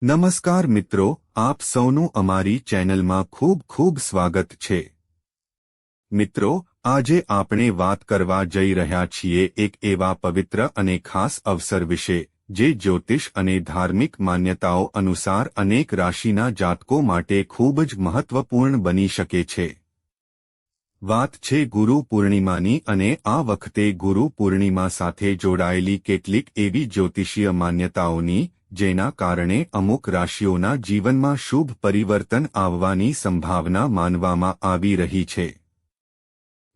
નમસ્કાર મિત્રો, આપ સૌનું અમારી ચેનલમાં ખૂબ ખૂબ સ્વાગત છે। મિત્રો, આજે આપણે વાત કરવા જઈ રહ્યા છીએ એક એવા પવિત્ર અને ખાસ અવસર વિશે જે જ્યોતિષ અને ધાર્મિક માન્યતાઓ અનુસાર અનેક રાશિના જાતકો માટે ખૂબ જ મહત્વપૂર્ણ બની શકે છે। વાત છે ગુરુ પૂર્ણિમાની અને આ વખતે ગુરુ પૂર્ણિમા સાથે જોડાયેલી કેટલીક એવી જ્યોતિષીય માન્યતાઓની જેના કારણે અમુક રાશિઓના જીવનમાં શુભ પરિવર્તન આવવાની સંભાવના માનવામાં આવી રહી છે।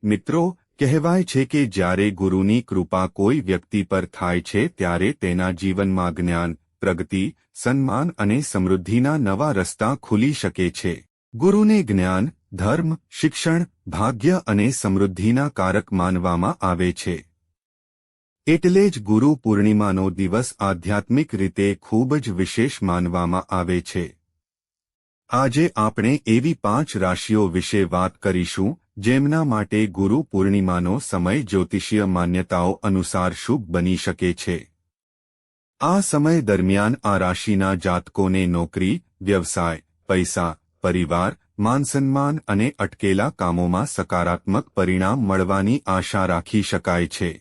મિત્રો, કહેવાય છે કે જ્યારે ગુરુની કૃપા કોઈ વ્યક્તિ પર થાય છે ત્યારે તેના જીવનમાં જ્ઞાન, પ્રગતિ, સન્માન અને સમૃદ્ધિના નવા રસ્તા ખુલી શકે છે। ગુરુને જ્ઞાન, ધર્મ, શિક્ષણ, ભાગ્ય અને સમૃદ્ધિના કારક માનવામાં આવે છે। એટલે જ ગુરુ પૂર્ણિમાનો દિવસ આધ્યાત્મિક રીતે ખૂબ જ વિશેષ માનવામાં આવે છે। આજે આપણે એવી 5 રાશિઓ વિશે વાત કરીશું જેમના માટે ગુરુ પૂર્ણિમાનો સમય જ્યોતિષીય માન્યતાઓ અનુસાર શુભ બની શકે છે। આ સમય દરમિયાન આ રાશિના જાતકોને નોકરી, વ્યવસાય, પૈસા, પરિવાર, માનસન્માન અને અટકેલા કામોમાં સકારાત્મક પરિણામ મળવાની આશા રાખી શકાય છે।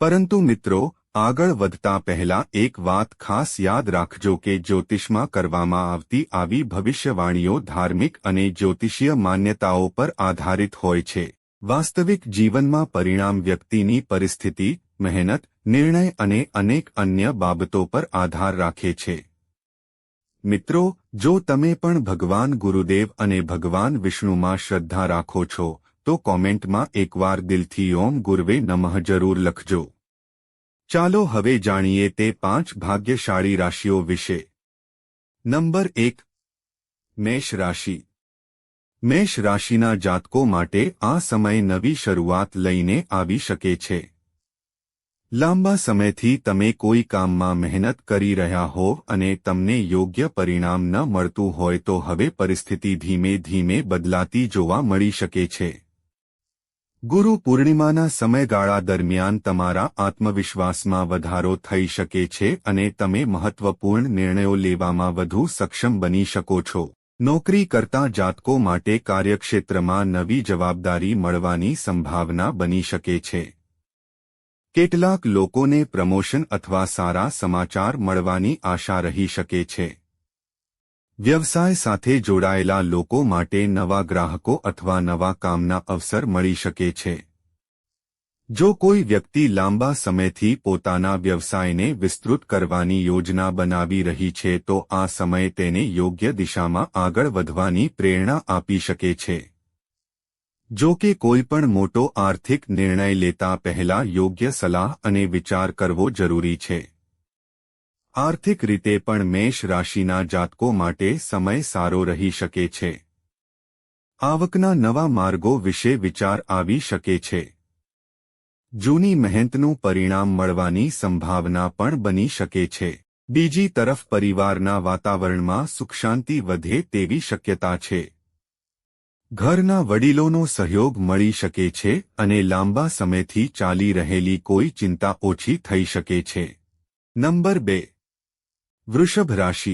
પરંતુ મિત્રો, આગળ વધતા પહેલા એક વાત ખાસ યાદ રાખજો કે જ્યોતિષમાં કરવામાં આવતી આવી ભવિષ્યવાણીઓ ધાર્મિક અને જ્યોતિષીય માન્યતાઓ પર આધારિત હોય છે। વાસ્તવિક જીવનમાં પરિણામ વ્યક્તિની પરિસ્થિતિ, મહેનત, નિર્ણય અને અનેક અન્ય બાબતો પર આધાર રાખે છે। મિત્રો, જો તમે પણ ભગવાન ગુરુદેવ અને ભગવાન વિષ્ણુમાં શ્રદ્ધા રાખો છો તો કોમેન્ટમાં એકવાર દિલથી ઓમ ગુરવે નમઃ જરૂર લખજો। ચાલો હવે જાણીએ તે 5 ભાગ્યશાળી રાશિઓ વિશે। નંબર 1, મેષ રાશિ। મેષ રાશિના જાતકો માટે આ સમય નવી શરૂઆત લઈને આવી શકે છે। લાંબા સમયથી તમે કોઈ કામમાં મહેનત કરી રહ્યા હોવ અને તમને યોગ્ય પરિણામ ન મળતું હોય તો હવે પરિસ્થિતિ ધીમે ધીમે બદલાતી જોવા મળી શકે છે। ગુરુ પૂર્ણિમાના સમયગાળા દરમિયાન તમારા આત્મવિશ્વાસમાં વધારો થઈ શકે છે અને તમે મહત્વપૂર્ણ નિર્ણયો લેવામાં વધુ સક્ષમ બની શકો છો। નોકરી કરતા જાતકો માટે કાર્યક્ષેત્રમાં નવી જવાબદારી મળવાની સંભાવના બની શકે છે। કેટલાક લોકોને પ્રમોશન અથવા સારા સમાચાર મળવાની આશા રહી શકે છે। વ્યવસાય સાથે જોડાયેલા લોકો માટે નવા ગ્રાહકો અથવા નવા કામના અવસર મળી શકે છે। જો કોઈ વ્યક્તિ લાંબા સમયથી પોતાના વ્યવસાયને વિસ્તૃત કરવાની યોજના બનાવી રહી છે તો આ સમય તેને યોગ્ય દિશામાં આગળ વધવાની પ્રેરણા આપી શકે છે। જો કે કોઈ પણ મોટો આર્થિક નિર્ણય લેતા પહેલા યોગ્ય સલાહ અને વિચાર કરવો જરૂરી છે। આર્થિક રીતે પણ મેષ રાશિના જાતકો માટે સમય સારો રહી શકે છે। આવકના નવા માર્ગો વિશે વિચાર આવી શકે છે। જૂની મહેનતનું પરિણામ મળવાની સંભાવના પણ બની શકે છે। બીજી તરફ પરિવારના વાતાવરણમાં સુખશાંતિ વધે તેવી શક્યતા છે। ઘરના વડીલોનો સહયોગ મળી શકે છે અને લાંબા સમયથી ચાલી રહેલી કોઈ ચિંતા ઓછી થઈ શકે છે। નંબર 2, વૃષભ રાશિ।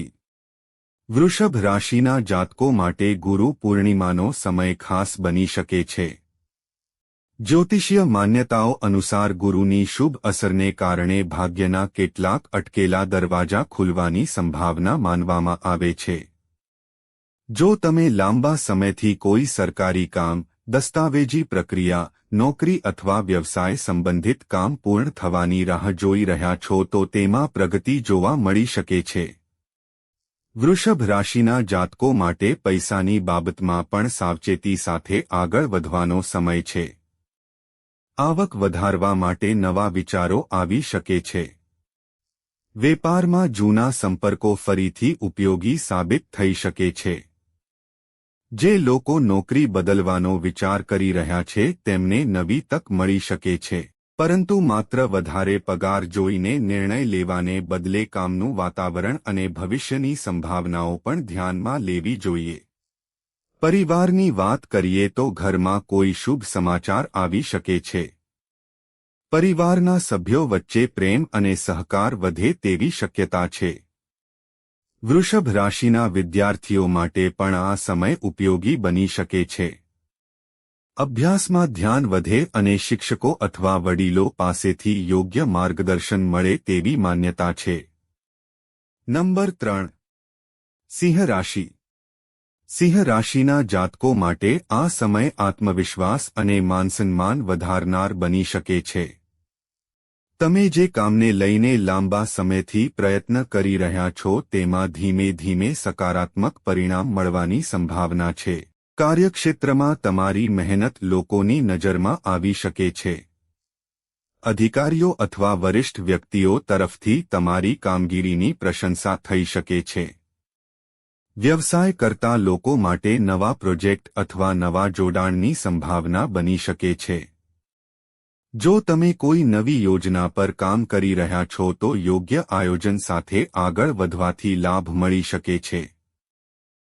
વૃષભ રાશિના જાતકો માટે ગુરુ પૂર્ણિમાનો સમય ખાસ બની શકે છે। જ્યોતિષીય માન્યતાઓ અનુસાર ગુરુની શુભ અસરને કારણે ભાગ્યના કેટલાક અટકેલા દરવાજા ખુલવાની સંભાવના માનવામાં આવે છે। જો તમે લાંબા સમયથી કોઈ સરકારી કામ, દસ્તાવેજી પ્રક્રિયા, નોકરી અથવા વ્યવસાય સંબંધિત કામ પૂર્ણ થવાની રાહ જોઈ રહ્યા છો તો તેમાં પ્રગતિ જોવા મળી શકે છે। વૃષભ રાશિના જાતકો માટે પૈસાની બાબતમાં પણ સાવચેતી સાથે આગળ વધવાનો સમય છે। આવક વધારવા માટે નવા વિચારો આવી શકે છે। વેપારમાં જૂના સંપર્કો ફરીથી ઉપયોગી સાબિત થઈ શકે છે। જે લોકો નોકરી બદલવાનો વિચાર કરી રહ્યા છે તેમને નવી તક મળી શકે છે। પરંતુ માત્ર વધારે પગાર જોઈને નિર્ણય લેવાને બદલે કામનું વાતાવરણ અને ભવિષ્યની સંભાવનાઓ પણ ધ્યાનમાં લેવી જોઈએ। પરિવારની વાત કરીએ તો ઘરમાં કોઈ શુભ સમાચાર આવી શકે છે। પરિવારના સભ્યો વચ્ચે પ્રેમ અને સહકાર વધે તેવી શક્યતા છે। વૃષભ રાશિના વિદ્યાર્થીઓ માટે પણ આ સમય ઉપયોગી બની શકે છે. અભ્યાસમાં ધ્યાન વધે અને શિક્ષકો અથવા વડીલો પાસેથી યોગ્ય માર્ગદર્શન મળે તેવી માન્યતા છે. નંબર 3. સિંહ રાશિ. સિંહ રાશિના જાતકો માટે આ સમય આત્મવિશ્વાસ અને માનસન્માન વધારનાર બની શકે છે. તમે જે કામને લઈને લાંબા સમયથી પ્રયત્ન કરી રહ્યા છો તેમાં ધીમે ધીમે સકારાત્મક પરિણામ મળવાની સંભાવના છે. કાર્યક્ષેત્રમાં તમારી મહેનત લોકોની નજરમાં આવી શકે છે. અધિકારીઓ અથવા વરિષ્ઠ વ્યક્તિઓ તરફથી તમારી કામગીરીની પ્રશંસા થઈ શકે છે. વ્યવસાય કરતા લોકો માટે નવા પ્રોજેક્ટ અથવા નવા જોડાણની સંભાવના બની શકે છે. જો તમે કોઈ નવી યોજના પર કામ કરી રહ્યા છો તો યોગ્ય આયોજન સાથે આગળ વધવાથી લાભ મળી શકે છે.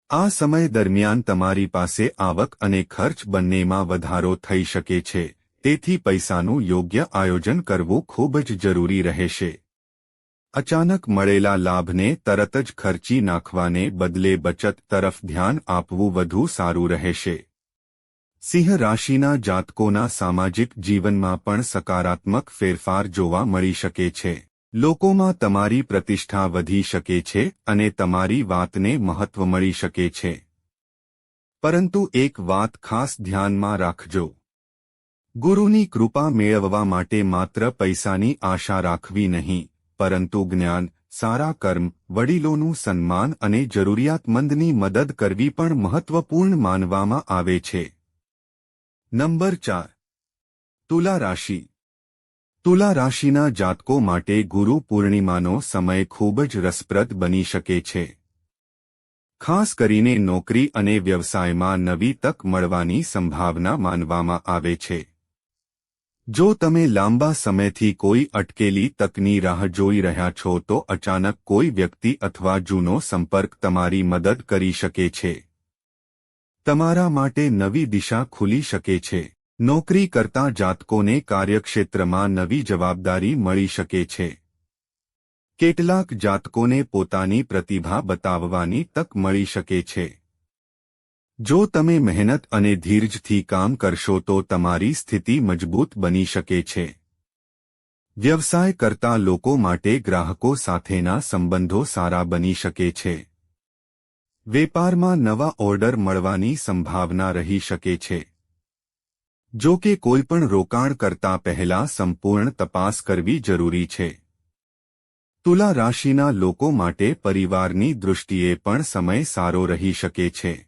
આ સમય દરમિયાન તમારી પાસે આવક અને ખર્ચ બંનેમાં વધારો થઈ શકે છે, તેથી પૈસાનું યોગ્ય આયોજન કરવું ખૂબ જ જરૂરી રહેશે. અચાનક મળેલા લાભને તરત જ ખર્ચી નાખવાને બદલે બચત તરફ ધ્યાન આપવું વધુ સારું રહેશે. સિંહ રાશિના જાતકોના સામાજિક જીવનમાં પણ સકારાત્મક ફેરફાર જોવા મળી શકે છે. લોકોમાં તમારી પ્રતિષ્ઠા વધી શકે છે અને તમારી વાતને મહત્વ મળી શકે છે. પરંતુ એક વાત ખાસ ધ્યાનમાં રાખજો. ગુરુની કૃપા મેળવવા માટે માત્ર પૈસાની આશા રાખવી નહીં, પરંતુ જ્ઞાન, સારા કર્મ, વડીલોનું સન્માન અને જરૂરિયાતમંદની મદદ કરવી પણ મહત્વપૂર્ણ માનવામાં આવે છે. નંબર 4. તુલા રાશિ. તુલા રાશિના જાતકો માટે ગુરુ પૂર્ણિમાનો સમય ખૂબ જ રસપ્રદ બની શકે છે. ખાસ કરીને નોકરી અને વ્યવસાયમાં નવી તક મળવાની સંભાવના માનવામાં આવે છે. જો તમે લાંબા સમયથી કોઈ અટકેલી તકની રાહ જોઈ રહ્યા છો તો અચાનક કોઈ વ્યક્તિ અથવા જૂનો સંપર્ક તમારી મદદ કરી શકે છે. તમારા માટે નવી દિશા ખુલી શકે છે. નોકરી કરતા જાતકોને કાર્યક્ષેત્રમાં નવી જવાબદારી મળી શકે છે. કેટલાક જાતકોને પોતાની પ્રતિભા બતાવવાની તક મળી શકે છે. જો તમે મહેનત અને ધીરજથી કામ કરશો તો તમારી સ્થિતિ મજબૂત બની શકે છે. વ્યવસાય કરતા લોકો માટે ગ્રાહકો સાથેના સંબંધો સારા બની શકે છે. વેપારમાં નવા ઓર્ડર મળવાની સંભાવના રહી શકે છે. જો કે કોઈપણ રોકાણ કરતા પહેલા સંપૂર્ણ તપાસ કરવી જરૂરી છે. તુલા રાશિના લોકો માટે પરિવારની દૃષ્ટિએ પણ સમય સારો રહી શકે છે.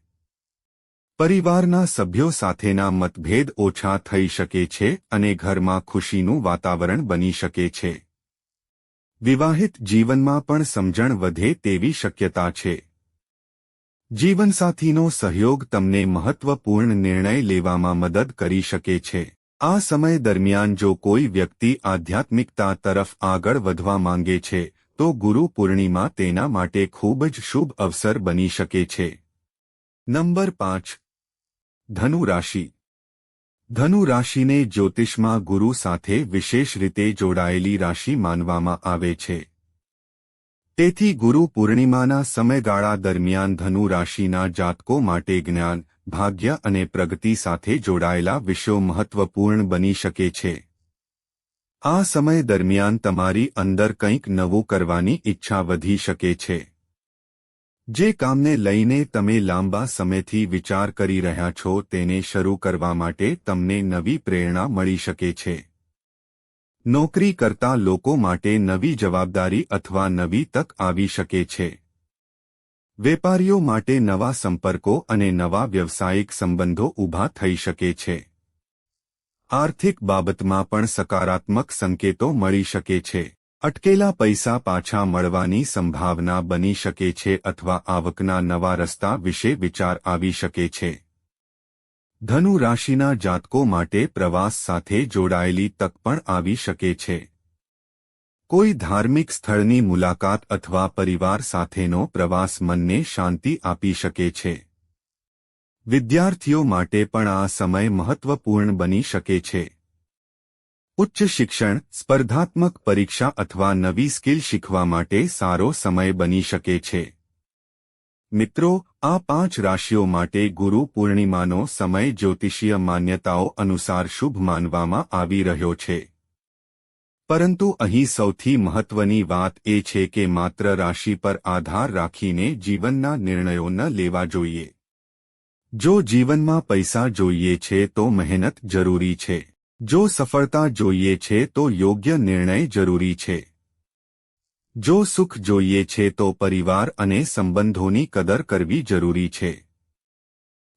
પરિવારના સભ્યો સાથેના મતભેદ ઓછા થઈ શકે છે અને ઘરમાં ખુશીનું વાતાવરણ બની શકે છે. વિવાહિત જીવનમાં પણ સમજણ વધે તેવી શક્યતા છે. જીવનસાથીનો સહયોગ તમને મહત્વપૂર્ણ નિર્ણય લેવામાં મદદ કરી શકે છે. આ સમય દરમિયાન જો કોઈ વ્યક્તિ આધ્યાત્મિકતા તરફ આગળ વધવા માંગે છે તો ગુરુ પૂર્ણિમા તેના માટે ખૂબ જ શુભ અવસર બની શકે છે. નંબર 5. ધનુ રાશિ. ધનુ રાશિને જ્યોતિષમાં ગુરુ સાથે વિશેષ રીતે જોડાયેલી રાશિ માનવામાં આવે છે. તેથી ગુરુ પૂર્ણિમાના સમયગાળા દરમિયાન ધનુ રાશિના જાતકો માટે જ્ઞાન, ભાગ્ય અને પ્રગતિ સાથે જોડાયેલા વિષયો મહત્વપૂર્ણ બની શકે છે. આ સમય દરમિયાન તમારી અંદર કંઈક નવું કરવાની ઈચ્છા વધી શકે છે. જે કામને લઈને તમે લાંબા સમયથી વિચાર કરી રહ્યા છો તેને શરૂ કરવા માટે તમને નવી પ્રેરણા મળી શકે છે. નોકરી કરતા લોકો માટે નવી જવાબદારી અથવા નવી તક આવી શકે છે. વેપારીઓ માટે નવા સંપર્કો અને નવા વ્યવસાયિક સંબંધો ઊભા થઈ શકે છે. આર્થિક બાબતમાં પણ સકારાત્મક સંકેતો મળી શકે છે. અટકેલા પૈસા પાછા મળવાની સંભાવના બની શકે છે અથવા આવકના નવા રસ્તા વિશે વિચાર આવી શકે છે. ધનુ રાશિના જાતકો માટે પ્રવાસ સાથે જોડાયેલી તક પણ આવી શકે છે. કોઈ ધાર્મિક સ્થળની મુલાકાત અથવા પરિવાર સાથેનો પ્રવાસ મનને શાંતિ આપી શકે છે. વિદ્યાર્થીઓ માટે પણ આ સમય મહત્વપૂર્ણ બની શકે છે. ઉચ્ચ શિક્ષણ, સ્પર્ધાત્મક પરીક્ષા અથવા નવી સ્કિલ શીખવા માટે સારો સમય બની શકે છે. મિત્રો, આ 5 રાશિઓ માટે ગુરુ પૂર્ણિમાનો સમય જ્યોતિષીય માન્યતાઓ અનુસાર શુભ માનવામાં આવી રહ્યો છે. પરંતુ અહીં સૌથી મહત્વની વાત એ છે કે માત્ર રાશિ પર આધાર રાખીને જીવનના નિર્ણયો ન લેવા જોઈએ. જો જીવનમાં પૈસા જોઈએ છે તો મહેનત જરૂરી છે. જો સફળતા જોઈએ છે તો યોગ્ય નિર્ણય જરૂરી છે. જો સુખ જોઈએ છે તો પરિવાર અને સંબંધોની કદર કરવી જરૂરી છે.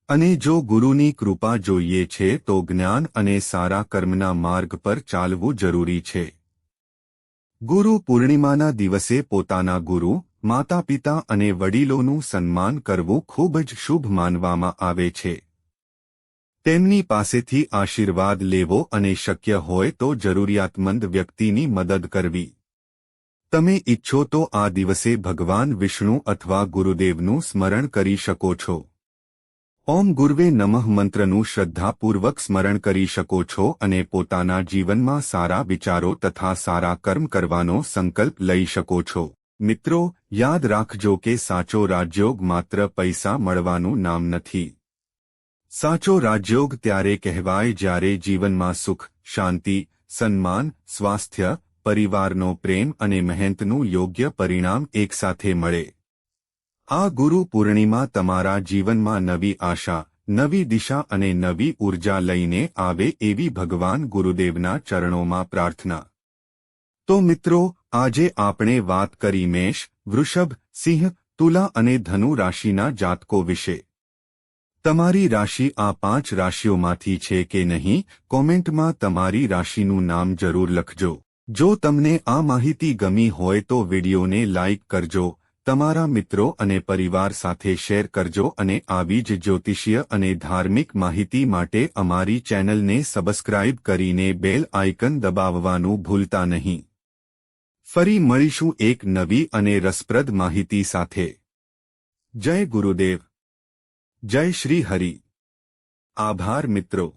અને જો ગુરુની કૃપા જોઈએ છે તો જ્ઞાન અને સારા કર્મના માર્ગ પર ચાલવું જરૂરી છે. ગુરુ પૂર્ણિમાના દિવસે પોતાના ગુરુ, માતાપિતા અને વડીલોનું સન્માન કરવું ખૂબ જ શુભ માનવામાં આવે છે. તેમની પાસેથી આશીર્વાદ લેવો અને શક્ય હોય તો જરૂરિયાતમંદ વ્યક્તિની મદદ કરવી. તમે ઈચ્છો તો આ દિવસે ભગવાન વિષ્ણુ અથવા ગુરુદેવનું સ્મરણ કરી શકો છો. ઓમ ગુર્વે નમઃ મંત્રનું શ્રદ્ધાપૂર્વક સ્મરણ કરી શકો છો અને પોતાના જીવનમાં સારા વિચારો તથા સારા કર્મ કરવાનો સંકલ્પ લઈ શકો છો. મિત્રો, યાદ રાખજો કે સાચો રાજયોગ માત્ર પૈસા મળવાનું નામ નથી. સાચો રાજયોગ ત્યારે કહેવાય જ્યારે જીવનમાં સુખ, શાંતિ, સન્માન, સ્વાસ્થ્ય, પરિવારનો પ્રેમ અને મહેનતનું યોગ્ય પરિણામ એકસાથે મળે. આ ગુરુ પૂર્ણિમા તમારા જીવનમાં નવી આશા, નવી દિશા અને નવી ઊર્જા લઈને આવે એવી ભગવાન ગુરુદેવના ચરણોમાં પ્રાર્થના. તો મિત્રો, આજે આપણે વાત કરી મેષ, વૃષભ, સિંહ, તુલા અને ધનુ રાશિના જાતકો વિશે. તમારી રાશિ આ 5 રાશિઓમાંથી છે કે નહીં, કોમેન્ટમાં તમારી રાશિનું નામ જરૂર લખજો. જો તમને આ માહિતી ગમી હોય તો વિડીયોને લાઇક કરજો, તમારા મિત્રો અને પરિવાર સાથે શેર કરજો અને આવી જ જ્યોતિષીય અને ધાર્મિક માહિતી માટે અમારી ચેનલને સબસ્ક્રાઇબ કરીને બેલ આઇકન દબાવવાનું ભૂલતા નહીં. ફરી મળીશું એક નવી અને રસપ્રદ માહિતી સાથે. જય ગુરુદેવ. જય શ્રી હરિ. આભાર મિત્રો.